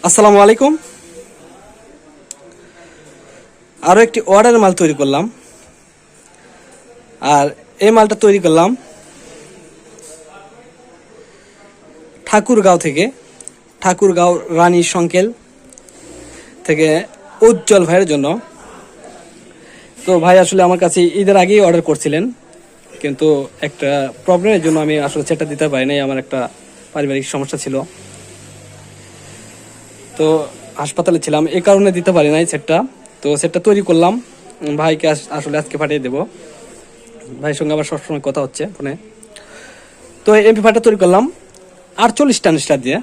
আসসালামু আলাইকুম। আরও একটি অর্ডারের মাল তৈরি করলাম, আর এই মালটা তৈরি করলাম ঠাকুরগাঁও থেকে, ঠাকুরগাঁও রানী সংকেল থেকে উজ্জ্বল ভাইয়ের জন্য। তো ভাই আসলে আমার কাছে ঈদের আগেই অর্ডার করছিলেন, কিন্তু একটা প্রবলেমের জন্য আমি আসলে সেটা দিতে পারি নাই। আমার একটা পারিবারিক সমস্যা ছিল, তো হাসপাতালে ছিলাম, এই কারণে দিতে পারি নাই সেটটা। তো সেটটা তৈরি করলাম, ভাইকে আসলে আজকে পাঠিয়ে দেবো। ভাইয়ের সঙ্গে আবার সবসময় কথা হচ্ছে ফোনে। তো এমপি5টা তৈরি করলাম 48 ট্রানজিস্টার দিয়ে।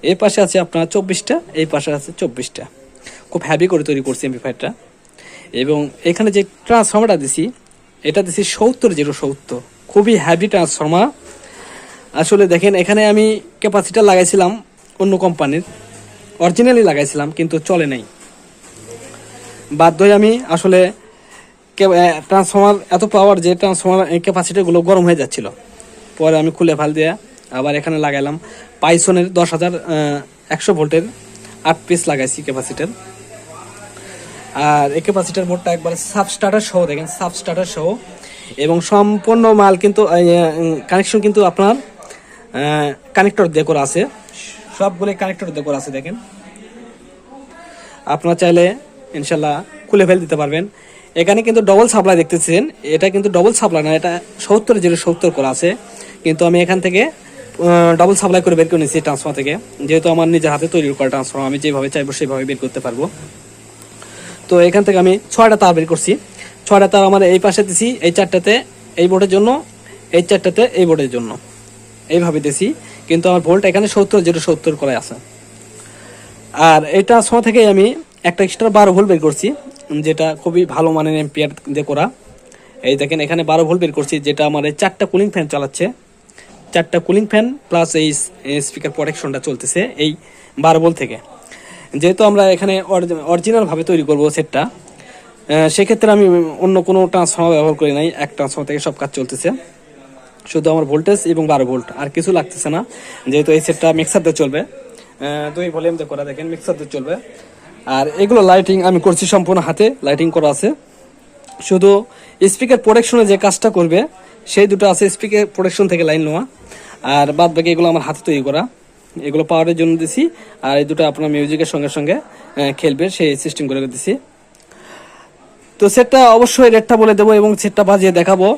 এই পাশে আছে আপনার 24টা, এই পাশে আছে 24টা। খুব হ্যাভি করে তৈরি করছি এমপি5টা। এবং এখানে যে ট্রান্সফর্মারটা দিছি, এটা দিছি 70/70, খুবই হ্যাভি ট্রান্সফর্মার। আসলে দেখেন, এখানে আমি ক্যাপাসিটার লাগাইছিলাম অন্য কোম্পানির, অরিজিনালি লাগাইছিলাম, কিন্তু চলে নাই। বাধ্য হয়ে আমি আসলে ট্রান্সফর্মার এত পাওয়ার যে ট্রান্সফর্মার ক্যাপাসিটিগুলো গরম হয়ে যাচ্ছিল, পরে আমি খুলে ফাল দিয়ে আবার এখানে লাগাইলাম পাইসনের 10,100 ভোল্টের 8 পিস লাগাইছি ক্যাপাসিটার। আর এই ক্যাপাসিটার বোর্ডটা একবার সাবস্টার্টার সহ, দেখেন সাবস্টার্টার সহ, এবং সম্পূর্ণ মাল কিন্তু কানেকশন কিন্তু আপনার কানেক্টর দিয়ে করা আছে, সবগুলো কানেক্টর দিয়ে করা আছে। দেখেন, আপনারা চাইলে ইনশাল্লাহ খুলে ফেল দিতে পারবেন। এখানে কিন্তু ডবল সাপ্লাই দেখতেছেন, এটা কিন্তু ডবল সাপ্লাই না, এটা 70/70 করা আছে। কিন্তু আমি এখান থেকে ডবল সাপ্লাই করে বের করে নিয়েছি ট্রান্সফর্মার থেকে, যেহেতু আমার নিজের হাতে তৈরি করা ট্রান্সফর্মার, আমি যেভাবে চাইবো সেভাবে বের করতে পারবো। তো এখান থেকে আমি 6টা তার বের করছি। 6টা তার আমার এই পাশে দিছি, এই 4টাতে এই বোর্ডের জন্য, এই 4টাতে এই বোর্ডের জন্য, এইভাবে দিছি। কিন্তু আমার ভোল্ট এখানে 70/70 করে আছে। আর এই ট্রান্সফর্মার থেকে আমি একটা এক্সট্রা 12 ভোল্ট বের করছি, যেটা খুবই ভালো মানের এম্পিয়ার দিয়ে করা। এই দেখেন, এখানে 12 ভোল্ট বের করছি, যেটা আমার এই 4টা কুলিং ফ্যান চালাচ্ছে। 4টা কুলিং ফ্যান প্লাস এই স্পিকার প্রোটেকশনটা চলতেছে এই 12 ভোল্ট থেকে। যেহেতু আমরা এখানে অরিজিনালভাবে তৈরি করবো সেটটা, সেক্ষেত্রে আমি অন্য কোনো ট্রান্সফর্মার ব্যবহার করি নাই। এক ট্রান্সফর্মার থেকে সব কাজ চলতেছে, শুধু আমার ভোল্টেজ এবং 12 ভোল্ট, আর কিছু লাগতেছে না। যেহেতু এই সেটটা মিক্সার দিয়ে চলবে, 2 ভলিউম দিয়ে করা, দেখেন মিক্সার দিয়ে চলবে। আর এগুলো লাইটিং আমি করছি সম্পূর্ণ হাতে, লাইটিং করা আছে। শুধু স্পিকার প্রোটেকশনে যে কাজটা করবে সেই দুটো আছে স্পিকার প্রোটেকশন থেকে লাইন নেওয়া, আর বাদ বাকি এগুলো আমার হাতে তৈরি করা। এগুলো পাওয়ারের জন্য দিছি, আর এই দুটো আপনার মিউজিকের সঙ্গে সঙ্গে খেলবে সেই সিস্টেম করে দিছি। তো সেটটা অবশ্যই রেটটা বলে দেবো এবং সেটটা বাজিয়ে দেখাবো।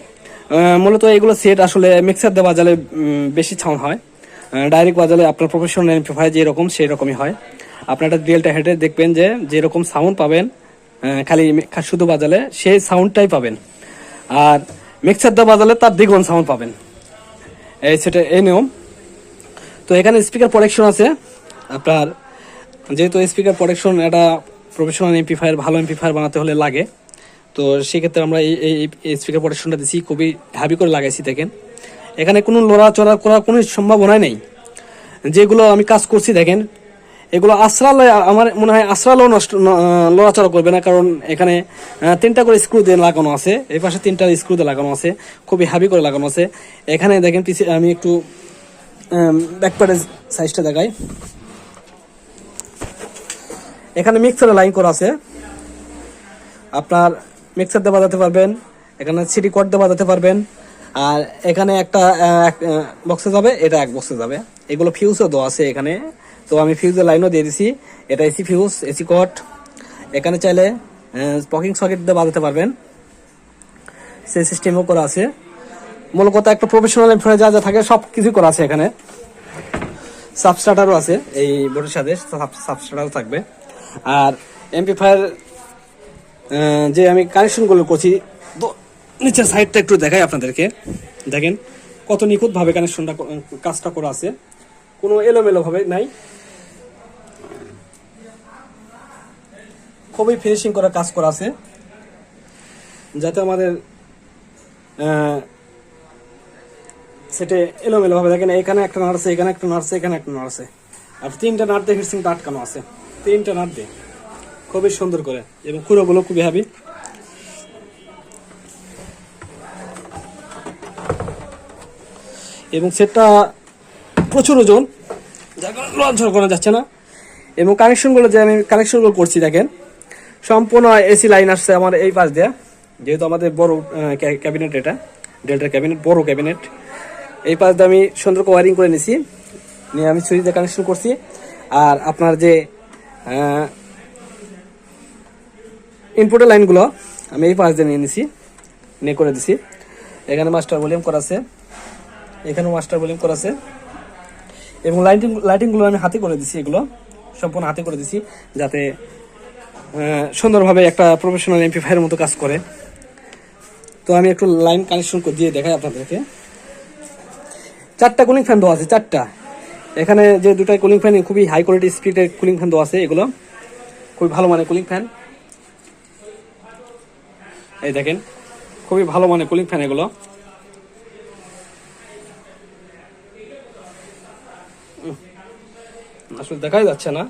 মূলত এগুলো সেট আসলে মিক্সার দিয়ে বাজালে বেশি সাউন্ড হয়, ডাইরেক্ট বাজালে আপনার প্রফেশনাল এমপ্লিফায়ার যেরকম সেই রকমই হয়। আপনারা রিয়েলটা হেডে দেখবেন যে যেরকম সাউন্ড পাবেন খালি শুধু বাজালে সেই সাউন্ডটাই পাবেন, আর মিক্সার দিয়ে বাজালে তার দ্বিগুণ সাউন্ড পাবেন। এই সেটা এই নিয়ম। তো এখানে স্পিকার প্রোটেকশন আছে আপনার, যেহেতু স্পিকার প্রোটেকশন একটা প্রফেশনাল এমপ্লিফায়ার, ভালো এমপ্লিফায়ার বানাতে হলে লাগে। তো সেক্ষেত্রে আমরা এই স্পিকার প্রোটেকশনটা দিছি, খুবই হ্যাভি করে লাগাইছি। দেখেন, এখানে কোনো লড়াচড়া করার কোনো সম্ভাবনাই নেই। যেগুলো আমি কাজ করছি দেখেন, এগুলো আশ্রালে আমার মনে হয় আশ্রালেও লড়াচড়া করবে না, কারণ এখানে 3টা করে স্ক্রু দিয়ে লাগানো আছে, এই পাশে 3টা স্ক্রু দিয়ে লাগানো আছে, খুবই হ্যাভি করে লাগানো আছে। এখানে দেখেন পিছিয়ে আমি একটু ব্যাকপ্যাডের সাইজটা দেখাই। এখানে মিক্সারের লাইন করা আছে, আপনার মিক্সার দিয়ে বাজাতে পারবেন, এখানে সিডি কর্ড দিয়ে বাজাতে পারবেন। আর এখানে একটা বক্সে যাবে, এটা এক বক্সে যাবে। এগুলো ফিউজও দেওয়া আছে এখানে, তো আমি ফিউজের লাইনও দিয়ে দিছি। এটা এসি ফিউজ, এসি কট। এখানে চাইলে স্পকিং সকেট দিয়ে বাজাতে পারবেন, সেই সিস্টেমও করা আছে। মূল কথা, একটা প্রফেশনাল এমপ্লয় যা যা থাকে সব কিছু করা আছে এখানে। সাবস্টার্টারও আছে এই বোর্ডের সাথে, সাবস্টার্টারও থাকবে। আর এমপ্লিফায়ার যে আমি কানেকশনগুলো করছি, তো নিচের সাইডটা একটু দেখাই আপনাদেরকে। দেখেন কত নিখুঁতভাবে কানেকশনটা, কাজটা করা আছে, কোনো এলোমেলো ভাবে নাই, খুবই ফিনিশিং করা কাজ করা আছে, যাতে আমাদের সেটা এলোমেলো ভাবে। দেখেন, এখানে একটা নাড়ছে, এখানে একটা নাড়ছে, এখানে একটা নাড়ছে, আর 3টা নাট দিয়ে হিটসিংটা আটকানো আছে, 3টা নাট দিয়ে খুবই সুন্দর করে, এবং খুঁড়োগুলো খুবই হ্যাভি। এবং সেটটা প্রচুর ওজন, লঞ্চর করা যাচ্ছে না। এবং কানেকশনগুলো যে আমি কানেকশনগুলো করছি দেখেন, সম্পূর্ণ এসি লাইন আসছে আমার এই পাশ দিয়ে, যেহেতু আমাদের বড় ক্যাবিনেট, এটা ডেল্টার ক্যাবিনেট, বড় ক্যাবিনেট। এই পাশ দিয়ে আমি সুন্দর করে ওয়ারিং করে নিছি, নিয়ে আমি সুইচ দিয়ে কানেকশন করছি। আর আপনার যে ইনপুটের লাইনগুলো আমি এই পাশ দিয়ে নিয়ে নিছি, নিয়ে করে দিছি। এখানে মাস্টার ভলিউম করা আছে, এখানেও মাস্টার ভলিউম করা আছে। এবং লাইটিংগুলো আমি হাতে করে দিছি, এগুলো সম্পূর্ণ হাতে করে দিছি, যাতে সুন্দরভাবে একটা প্রফেশনাল এমপ্লিফায়ারের মতো কাজ করে। তো আমি একটু লাইন কানেকশন দিয়ে দেখাই আপনাদেরকে। 4টা কুলিং ফ্যান দেওয়া আছে, 4টা। এখানে যে 2টা কুলিং ফ্যান খুবই হাই কোয়ালিটি স্পিডের কুলিং ফ্যান দেওয়া আছে, এগুলো খুবই ভালো মানের কুলিং ফ্যান। এই দেখেন, খুবই ভালো মানের কুলিং ফ্যান এগুলো। আসলে দেখাই যাচ্ছে না।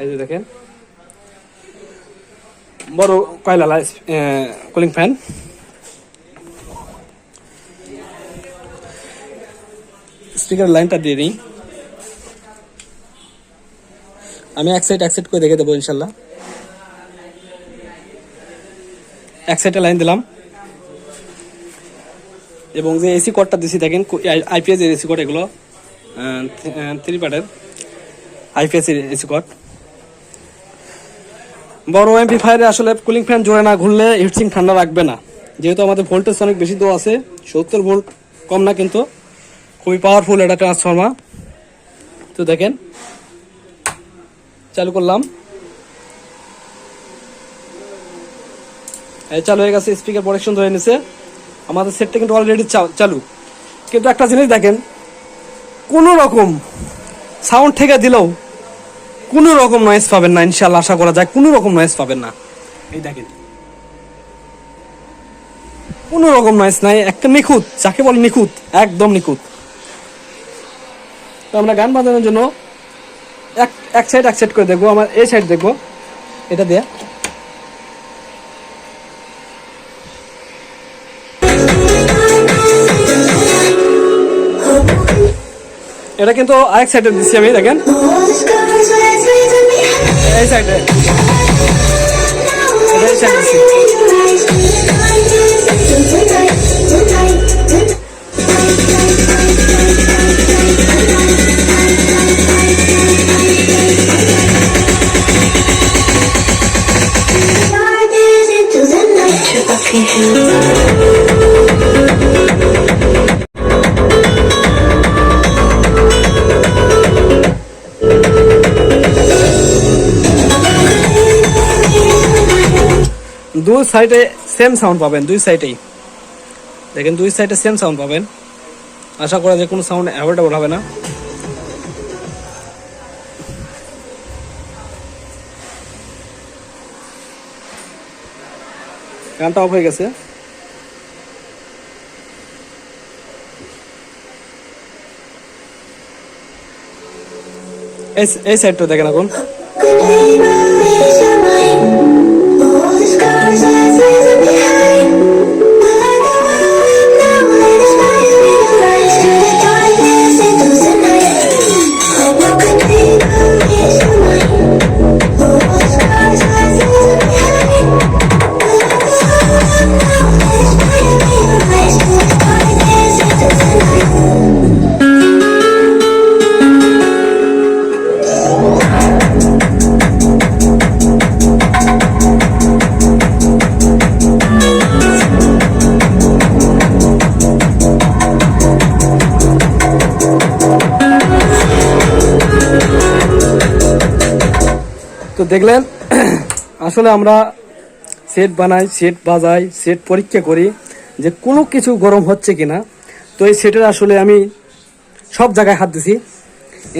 এই যে দেখেন, বড় কয়লা কুলিং ফ্যান। স্পিকার লাইনটা দিয়ে দিই, আমি এক সাইড করে দেখে দেবো ইনশাল্লাহ। এক সাইডে লাইন দিলাম, এবং যে এসি কোডটা দিছি দেখেন, আইপিএস এর এসি কোড, এগুলো 3 পার্টের আইপিএস এর এসি কোড। বড় এমপ্লিফায়ারে আসলে কুলিং ফ্যান জোরে না ঘুরলে হিটসিং ঠান্ডা রাখবে না, যেহেতু আমাদের ভোল্টেজ অনেক বেশি দেওয়া আছে, 70 ভোল্ট কম না, কিন্তু খুবই পাওয়ারফুল এটা ট্রান্সফর্মার। তো দেখেন, চালু করলাম, এই চালু হয়ে গেছে, স্পিকার প্রোটেকশন ধরে নিছে। আমাদের সেটটা কিন্তু অলরেডি চালু। কিন্তু একটা জিনিস দেখেন, কোনো রকম সাউন্ড থেকে দিলেও কোনো রকম নয়েজ পাবেন না ইনশাল্লাহ, আশা করা যায় কোনো রকম নয়েজ পাবেন না। এই দেখেন, কোনো রকম নয়েজ নাই, একটা নিখুঁত, যাকে বলে নিখুঁত, একদম নিখুঁত। তো আমরা গান বাজানোর জন্য এক সাইড করে দেখবো, আমার এই সাইড দেখবো, এটা দিয়ে এটা কিন্তু আরেক সাইডে দিচ্ছি আমি, দেখেন এই সাইডে, এটা এই সাইডে দিচ্ছি। দুই সাইডে সেম সাউন্ড পাবেন, দুই সাইডেই দেখেন, দুই সাইডে সেম সাউন্ড পাবেন। আশা করা যায় কোনো সাউন্ড অ্যাভয়েডেবল হবে না। গানটা অফ হয়ে গেছে। এই সাইডটা দেখেন এখন, তো দেখলেন, আসলে আমরা সেট বানাই, সেট বাজাই, সেট পরীক্ষা করি যে কোনো কিছু গরম হচ্ছে কিনা। তো এই সেটের আসলে আমি সব জায়গায় হাত দিছি,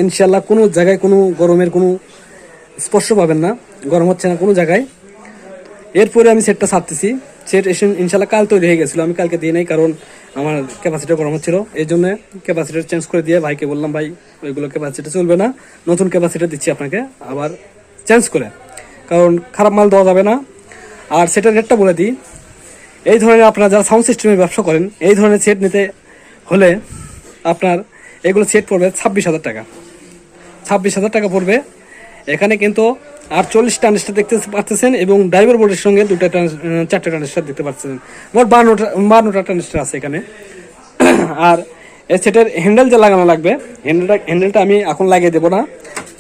ইনশাল্লাহ কোনো জায়গায় কোনো গরমের কোনো স্পর্শ পাবেন না, গরম হচ্ছে না কোনো জায়গায়। এরপরে আমি সেটটা ছাড়তেছি, সেট এসে ইনশাল্লাহ কাল তৈরি হয়ে গেছিলো, আমি কালকে দিয়ে নাই, কারণ আমার ক্যাপাসিটার গরম হচ্ছিল, এই জন্য ক্যাপাসিটার চেঞ্জ করে দিয়ে ভাইকে বললাম, ভাই ওইগুলো ক্যাপাসিটার চলবে না, নতুন ক্যাপাসিটার দিচ্ছি আপনাকে আবার চেঞ্জ করে, কারণ খারাপ মাল দেওয়া যাবে না। আর সেটার রেটটা বলে দিই, এই ধরনের আপনারা যারা সাউন্ড সিস্টেমের ব্যবসা করেন, এই ধরনের সেট নিতে হলে আপনার এগুলো সেট পড়বে 26,000 টাকা। 26,000 টাকা পড়বে। এখানে কিন্তু 48 ট্রানজিস্টার দেখতে পাচ্ছেন এবং ড্রাইভার বোর্ডের সঙ্গে 4টে ট্রানজিস্টার দেখতে পাচ্ছেন। মোট 52টা ট্রানজিস্টার আছে এখানে। আর এই সেটের হ্যান্ডেল যে লাগানো লাগবে, হ্যান্ডেলটা আমি এখন লাগিয়ে দেবো না।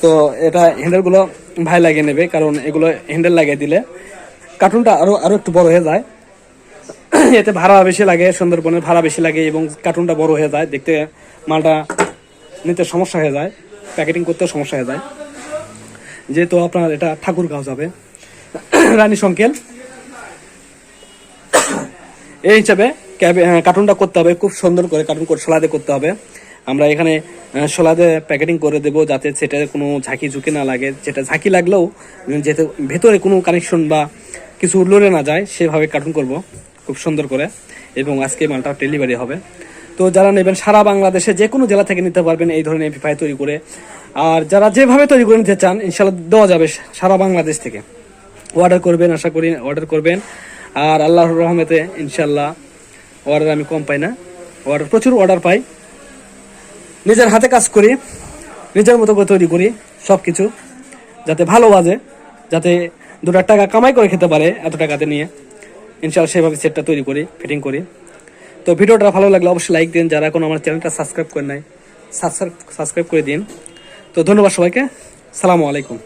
তো এটা হ্যান্ডেলগুলো ভাই লাগিয়ে নেবে, কারণ এগুলো হ্যান্ডেল লাগিয়ে দিলে কার্টুনটা আরও একটু বড় হয়ে যায়। এতে ভাড়া বেশি লাগে, সুন্দরবনের ভাড়া বেশি লাগে এবং কার্টুনটা বড় হয়ে যায়, দেখতে মালটা নিতে সমস্যা হয়ে যায়, প্যাকেটিং করতেও সমস্যা হয়ে যায়। যেহেতু আপনার এটা ঠাকুরগাঁও যাবে, রানী সংকেল, এই হিসাবে কার্টুনটা করতে হবে খুব সুন্দর করে, কার্টুন করে সোলাদে করতে হবে। আমরা এখানে সোলাদে প্যাকেটিং করে দেবো যাতে সেটা কোনো ঝাঁকি ঝুঁকি না লাগে, যেটা ঝাঁকি লাগলেও যেতে ভেতরে কোনো কানেকশন বা কিছু লড়ে না যায় সেভাবে কার্টুন করব খুব সুন্দর করে। এবং আজকে মালটা ডেলিভারি হবে। তো যারা নেবেন সারা বাংলাদেশে যে কোনো জেলা থেকে নিতে পারবেন এই ধরনের এমপ্লিফাই তৈরি করে। আর যারা যেভাবে তৈরি করে নিতে চান ইনশাল্লাহ দেওয়া যাবে সারা বাংলাদেশ থেকে। অর্ডার করবেন, আশা করি অর্ডার করবেন। আর আল্লাহর রহমতে ইনশাল্লাহ অর্ডার আমি কম পাই না, প্রচুর অর্ডার পাই। নিজের হাতে কাজ করি, নিজের মতো করে তৈরি করি সব কিছু, যাতে ভালো বাজে, যাতে 2 টাকা কামাই করে খেতে পারে এত টাকাতে নিয়ে। ইনশাল্লাহ সেভাবে সেটটা তৈরি করি, ফিটিং করি। তো ভিডিওটা ভালো লাগলে অবশ্যই লাইক দিন, যারা এখন আমার চ্যানেলটা সাবস্ক্রাইব করে নাই সাবস্ক্রাইব করে দিন। তো ধন্যবাদ সবাইকে, সালামু আলাইকুম।